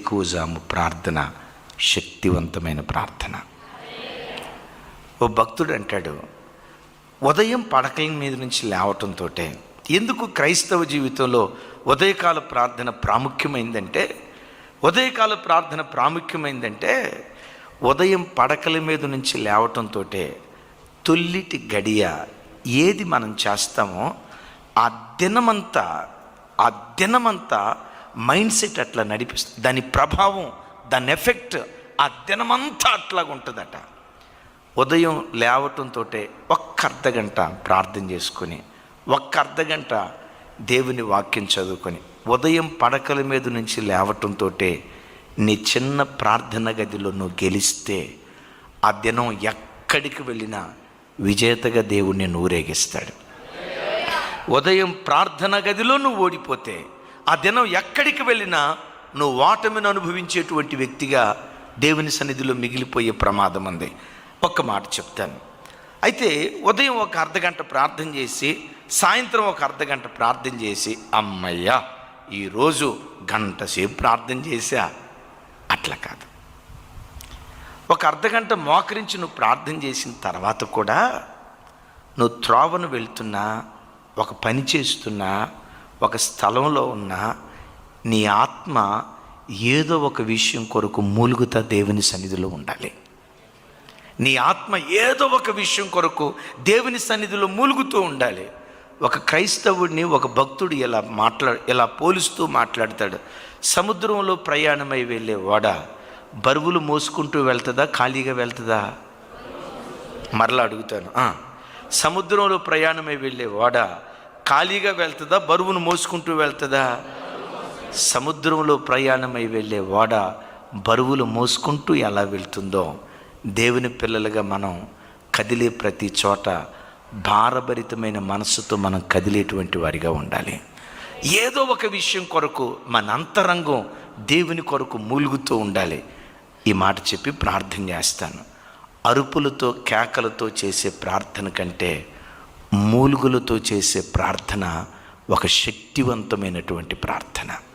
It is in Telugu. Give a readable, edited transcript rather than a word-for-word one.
ఎక్కువజాము ప్రార్థన శక్తివంతమైన ప్రార్థన. ఓ భక్తుడు అంటాడు, ఉదయం పడకల మీద నుంచి లేవటంతో ఎందుకు క్రైస్తవ జీవితంలో ఉదయకాల ప్రార్థన ప్రాముఖ్యమైందంటే ఉదయం పడకల మీద నుంచి లేవటంతో తొల్లిటి గడియ ఏది మనం చేస్తామో ఆ దినమంతా మైండ్ సెట్ అట్లా నడిపిస్తుంది. దాని ప్రభావం, దాని ఎఫెక్ట్ ఆ దినమంతా అట్లాగా ఉంటుందట. ఉదయం లేవటంతో ఒక్క అర్ధగంట ప్రార్థన చేసుకొని, ఒక్క అర్ధగంట దేవుని వాక్యం చదువుకొని, ఉదయం పడకల మీద నుంచి లేవటంతో నీ చిన్న ప్రార్థన గదిలో నువ్వు గెలిస్తే ఆ దినం ఎక్కడికి వెళ్ళినా విజేతగా దేవుణ్ణి ఊరేగిస్తాడు. ఉదయం ప్రార్థన గదిలో నువ్వు ఓడిపోతే ఆ దినం ఎక్కడికి వెళ్ళినా నువ్వు ఓటమిని అనుభవించేటువంటి వ్యక్తిగా దేవుని సన్నిధిలో మిగిలిపోయే ప్రమాదం ఉంది. ఒక్క మాట చెప్తాను. అయితే ఉదయం ఒక అర్ధగంట ప్రార్థన చేసి, సాయంత్రం ఒక అర్ధగంట ప్రార్థన చేసి, అమ్మయ్యా ఈరోజు గంట సేపు ప్రార్థన చేశా, అట్లా కాదు. ఒక అర్ధగంట మోకరించి నువ్వు ప్రార్థన చేసిన తర్వాత కూడా నువ్వు త్రోవను వెళ్తున్నా, ఒక పని చేస్తున్నా, ఒక స్థలంలో ఉన్నా, నీ ఆత్మ ఏదో ఒక విషయం కొరకు మూలుగుతా దేవుని సన్నిధిలో ఉండాలి. నీ ఆత్మ ఏదో ఒక విషయం కొరకు దేవుని సన్నిధిలో మూలుగుతూ ఉండాలి. ఒక క్రైస్తవుడిని ఒక భక్తుడు ఇలా పోలుస్తూ మాట్లాడతాడు. సముద్రంలో ప్రయాణమై వెళ్ళే ఓడ బరువులు మోసుకుంటూ వెళ్తుందా, ఖాళీగా వెళ్తుందా? మరలా అడుగుతాను, సముద్రంలో ప్రయాణమై వెళ్ళే ఓడ ఖాళీగా వెళ్తుందా, బరువును మోసుకుంటూ వెళ్తుందా? సముద్రంలో ప్రయాణమై వెళ్ళే ఓడ బరువులు మోసుకుంటూ ఎలా వెళ్తుందో, దేవుని పిల్లలుగా మనం కదిలే ప్రతి చోట భారభరితమైన మనస్సుతో మనం కదిలేటువంటి వారిగా ఉండాలి. ఏదో ఒక విషయం కొరకు మన అంతరంగం దేవుని కొరకు మూలుగుతూ ఉండాలి. ఈ మాట చెప్పి ప్రార్థన చేస్తాను. అరుపులతో కేకలతో చేసే ప్రార్థన కంటే మూలుగులతో చేసే ప్రార్థన ఒక శక్తివంతమైనటువంటి ప్రార్థన.